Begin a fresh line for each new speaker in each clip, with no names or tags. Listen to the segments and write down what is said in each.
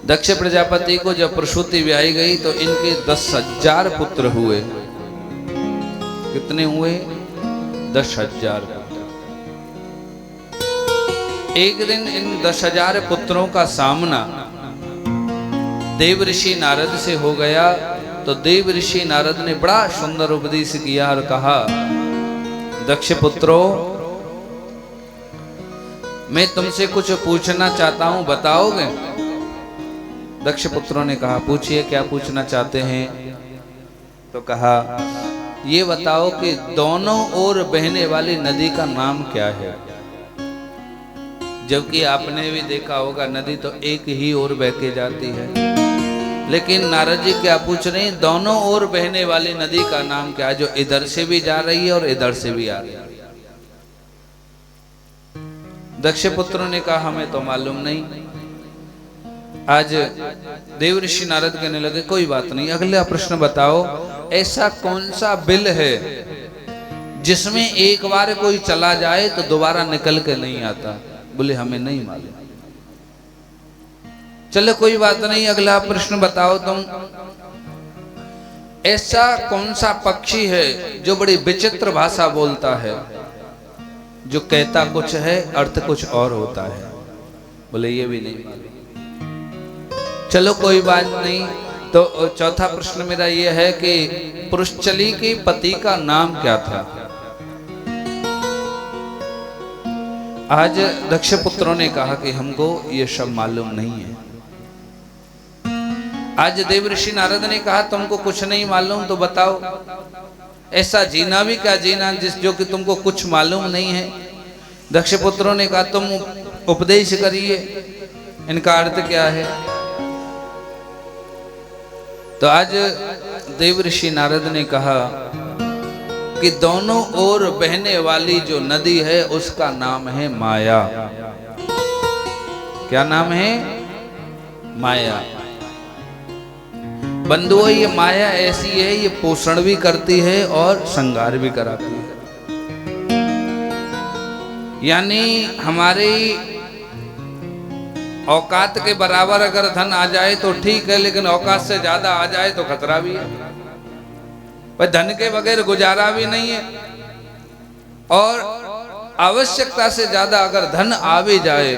दक्ष प्रजापति को जब प्रसूति ब्याही गई तो इनके 10,000 पुत्र हुए। कितने हुए? 10,000 पुत्र। एक दिन इन 10,000 पुत्रों का सामना देव ऋषि नारद से हो गया। तो देव ऋषि नारद ने बड़ा सुंदर उपदेश किया और कहा, दक्ष पुत्रों, मैं तुमसे कुछ पूछना चाहता हूं, बताओगे? दक्ष पुत्रों ने कहा, पूछिए, क्या पूछना चाहते हैं? तो कहा, ये बताओ कि दोनों ओर बहने वाली नदी का नाम क्या है? जबकि आपने भी देखा होगा नदी तो एक ही ओर बह के जाती है, लेकिन नारद जी क्या पूछ रहे हैं, दोनों ओर बहने वाली नदी का नाम क्या है, जो इधर से भी जा रही है और इधर से भी आ रही है? दक्ष पुत्रों ने कहा, हमें तो मालूम नहीं। आज देव ऋषि नारद कहने लगे, कोई बात नहीं, अगला प्रश्न बताओ, ऐसा कौन सा बिल है जिसमें एक बार कोई चला जाए तो दोबारा निकल के नहीं आता? बोले, हमें नहीं मालूम। चलो कोई बात नहीं, अगला प्रश्न बताओ तुम। ऐसा कौन सा पक्षी है जो बड़ी विचित्र भाषा बोलता है, जो कहता कुछ है अर्थ कुछ और होता है? बोले, ये भी नहीं मालूम। चलो कोई बात नहीं। तो चौथा प्रश्न मेरा ये है कि पुरुषचली के पति का नाम क्या था? आज दक्ष पुत्रों ने कहा कि हमको ये सब मालूम नहीं है। आज देव ऋषि नारद ने कहा, तुमको कुछ नहीं मालूम, तो बताओ ऐसा जीना भी क्या जीना जो कि तुमको कुछ मालूम नहीं है? दक्ष पुत्रों ने कहा, तुम उपदेश करिए, इनका अर्थ क्या है? तो आज देव ऋषि नारद ने कहा कि दोनों ओर बहने वाली जो नदी है उसका नाम है माया। क्या नाम है? माया। बंधुओं, ये माया ऐसी है, ये पोषण भी करती है और श्रृंगार भी कराती है। यानी हमारी औकात के बराबर अगर धन आ जाए तो ठीक है, लेकिन औकात से ज्यादा आ जाए तो खतरा भी है। भाई, धन के बगैर गुजारा भी नहीं है, और आवश्यकता से ज्यादा अगर धन आ भी जाए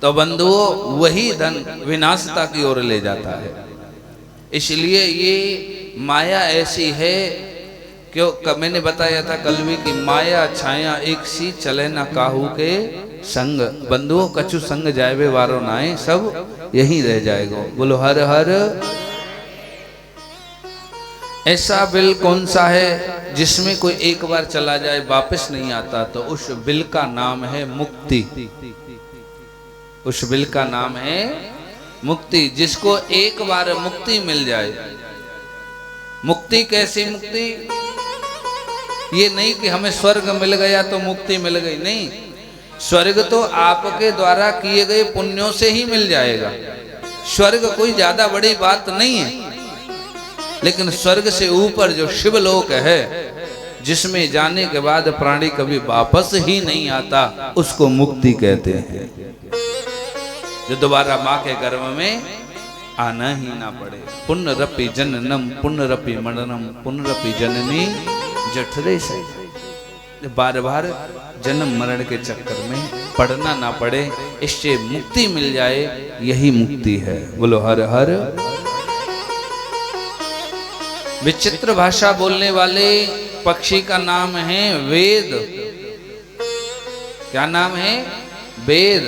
तो बंधुओं वही धन विनाशता की ओर ले जाता है। इसलिए ये माया ऐसी है, क्यों मैंने बताया था कल भी कि माया छाया एक सी चले ना काहू के संग। बंधुओं, कछु संग जाए वारो नाए, सब यही रह जाएगा। बोलो हर हर। ऐसा बिल कौन सा है जिसमें कोई एक बार चला जाए वापस नहीं आता? तो उस बिल का नाम है मुक्ति। उस बिल का नाम है मुक्ति। जिसको एक बार मुक्ति मिल जाए। मुक्ति कैसी मुक्ति? ये नहीं कि हमें स्वर्ग मिल गया तो मुक्ति मिल गई, नहीं। स्वर्ग तो आपके द्वारा किए गए पुण्यों से ही मिल जाएगा। स्वर्ग कोई ज्यादा बड़ी बात नहीं है, लेकिन स्वर्ग से ऊपर जो शिवलोक है, जिसमें जाने के बाद प्राणी कभी वापस ही नहीं आता, उसको मुक्ति कहते हैं। जो दोबारा माँ के गर्भ में आना ही ना पड़े। पुनरपि जननम पुनरपि मरणम पुनरपि जननी जठरे से। बार बार जन्म मरण के चक्कर में पड़ना ना पड़े, इससे मुक्ति मिल जाए, यही मुक्ति है। बोलो हर हर। विचित्र भाषा बोलने वाले पक्षी का नाम है वेद। क्या नाम है? वेद।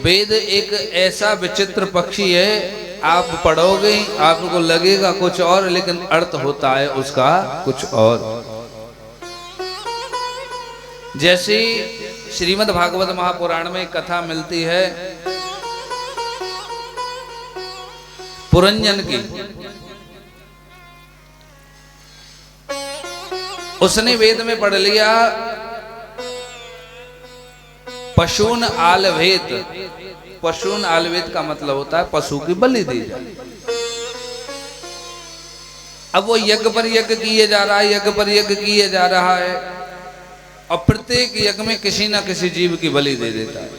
वेद एक ऐसा विचित्र पक्षी है, आप पढ़ोगे आपको लगेगा कुछ और, लेकिन अर्थ होता है उसका कुछ और। जैसे श्रीमद् भागवत महापुराण में कथा मिलती है पुरंजन की। उसने वेद में पढ़ लिया पशून आलवेत। पशून आलवेत का मतलब होता है पशु की बलि दी जाए। अब वो यज्ञ पर यज्ञ किए जा रहा है, यज्ञ पर यज्ञ किए जा रहा है, और प्रत्येक यज्ञ में किसी ना किसी जीव की बलि दे देता है।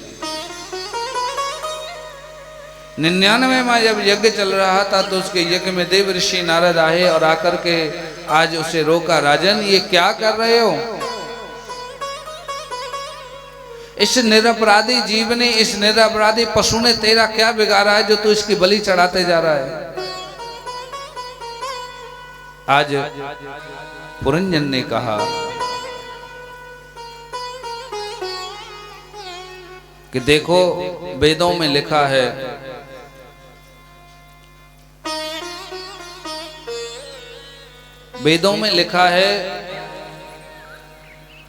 99वां जब यज्ञ चल रहा था तो उसके यज्ञ में देव ऋषि नारद आए और आकर के आज उसे रोका, राजन ये क्या कर रहे हो? इस निरपराधी जीव ने, इस निरपराधी पशु ने तेरा क्या बिगाड़ा है जो तू इसकी बलि चढ़ाते जा रहा है? आज पुरंजन ने कहा कि देखो वेदों में लिखा है, वेदों में लिखा है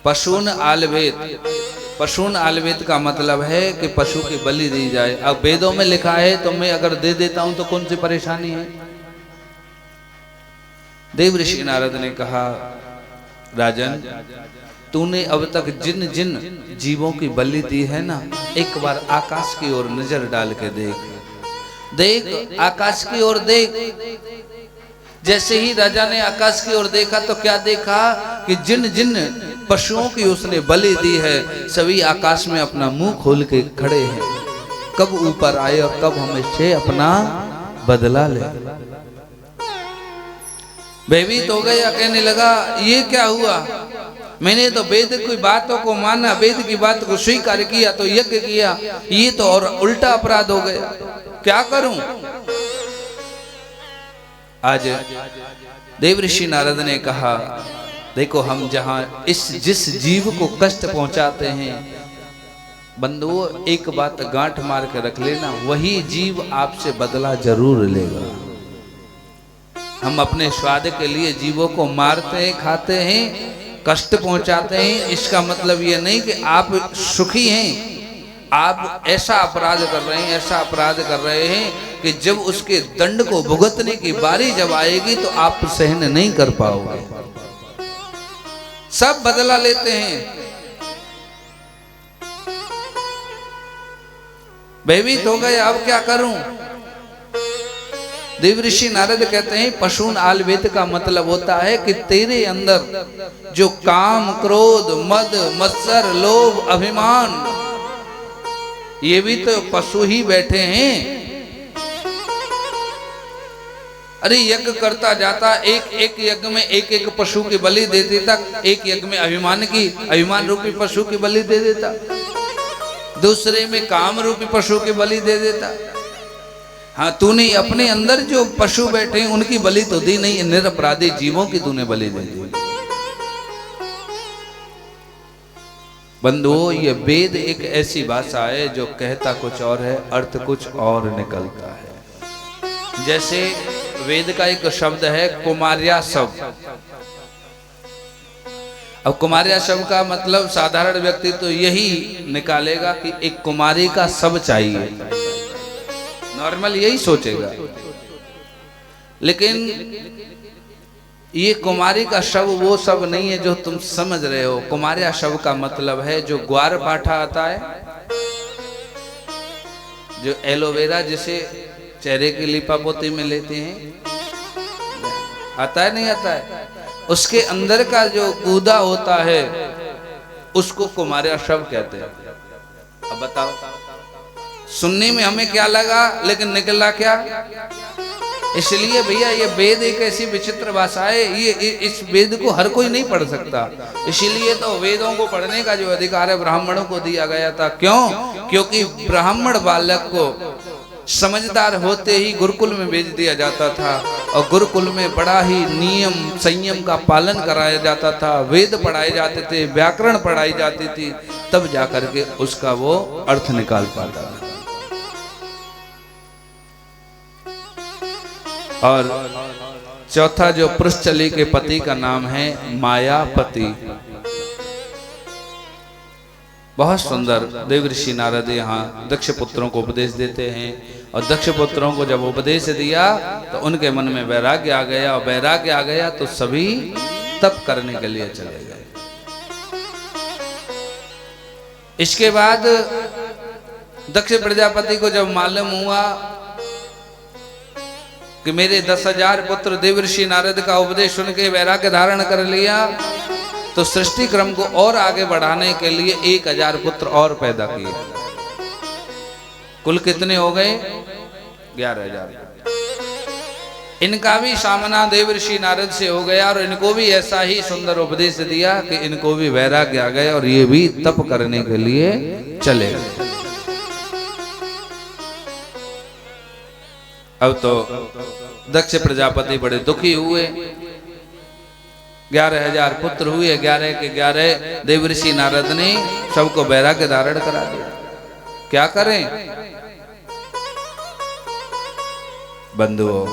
पशून आलवेत। पशून आलवेत का मतलब है कि पशु की बलि दी जाए। अब वेदों में लिखा है तो मैं अगर दे देता हूं तो कौन सी परेशानी है? देव ऋषि नारद ने कहा, राजन तूने अब तक जिन जिन जीवों की बलि दी है ना, एक बार आकाश की ओर नजर डाल के देख, देख आकाश की ओर देख। जैसे ही राजा ने आकाश की ओर देखा तो क्या देखा कि जिन जिन पशुओं की उसने बलि दी है सभी आकाश में अपना मुंह खोल के खड़े हैं, कब ऊपर आए और कब हम इससे अपना बदला ले। भयभीत हो गया, कहने लगा ये क्या हुआ? मैंने तो वेद की बातों को माना, वेद की बात को स्वीकार किया तो यज्ञ किया, ये तो और उल्टा अपराध हो गया, क्या करूं? आज देव ऋषि नारद ने कहा, देखो हम जहां जिस जीव को कष्ट पहुंचाते हैं बंधुओं, एक बात गांठ मार के रख लेना, वही जीव आपसे बदला जरूर लेगा। हम अपने स्वाद के लिए जीवों को मारते हैं, खाते हैं, कष्ट पहुंचाते हैं, इसका मतलब ये नहीं कि आप सुखी हैं। आप ऐसा अपराध कर रहे हैं, ऐसा अपराध कर रहे हैं कि जब उसके दंड को भुगतने की बारी जब आएगी तो आप सहन नहीं कर पाओगे। सब बदला लेते हैं। भयभीत हो गए, अब क्या करूं? देव ऋषि नारद कहते हैं पशून आलवेत का मतलब होता है कि तेरे अंदर जो काम, क्रोध, मद, मत्सर, लोभ, अभिमान, ये भी तो पशु ही बैठे हैं। अरे यज्ञ करता जाता, एक एक यज्ञ में एक एक पशु की बलि दे देता, एक यज्ञ में अभिमान रूपी पशु की बलि दे देता, दूसरे में काम रूपी पशु की बलि दे देता। हाँ, तूने अपने अंदर जो पशु बैठे हैं उनकी बलि तो दी नहीं, निरपराधी जीवों की तूने बलि दे दी। बंधुओं, ये वेद एक ऐसी भाषा है जो कहता कुछ और है, अर्थ कुछ और निकलता है। जैसे वेद का एक शब्द है कुमार्या शब्द। अब कुमार्या शब्द का मतलब साधारण व्यक्ति तो यही निकालेगा कि एक कुमारी का सब चाहिए, नॉर्मल यही सोचेगा। लेकिन ये कुमारी का शव वो सब नहीं है जो तुम समझ रहे हो। कुमारिया शव का मतलब है जो ग्वार पाठा आता है, जो एलोवेरा जिसे चेहरे की लिपापोती में लेते हैं, आता है नहीं आता है, उसके अंदर का जो कूदा होता है उसको कुमारिया शव कहते हैं। अब बताओ, सुनने में हमें क्या लगा लेकिन निकला क्या? इसलिए भैया ये वेद एक ऐसी विचित्र भाषा है, ये इस वेद को हर कोई नहीं पढ़ सकता। इसीलिए तो वेदों को पढ़ने का जो अधिकार है ब्राह्मणों को दिया गया था। क्यों? क्योंकि ब्राह्मण बालक को समझदार होते ही गुरुकुल में भेज दिया जाता था और गुरुकुल में बड़ा ही नियम संयम का पालन कराया जाता था। वेद पढ़ाए जाते थे, व्याकरण पढ़ाई जाती थी, तब जाकर के उसका वो अर्थ निकाल पाता था। और चौथा जो पृष्ठचली के पति का नाम है मायापति। बहुत सुंदर देव ऋषि नारद यहाँ दक्ष पुत्रों को उपदेश देते हैं और दक्ष पुत्रों को जब उपदेश दिया तो उनके मन में वैराग्य आ गया और वैराग्य आ गया तो सभी तप करने के लिए चले गए। इसके बाद दक्ष प्रजापति को जब मालूम हुआ कि मेरे 10,000 पुत्र देव ऋषि नारद का उपदेश सुन के वैराग्य धारण कर लिया, तो सृष्टि क्रम को और आगे बढ़ाने के लिए 1,000 पुत्र और पैदा किए। कुल कितने हो गए? 11,000। इनका भी सामना देवर्षि नारद से हो गया और इनको भी ऐसा ही सुंदर उपदेश दिया कि इनको भी वैराग्य आ गए और ये भी तप करने के लिए चले गए। अब तो दक्ष प्रजापति बड़े दुखी हुए। 11,000 पुत्र हुए, 11 के 11 देवर्षि नारद ने सबको वैराग्य धारण करा दिया। क्या करें बंधुओं,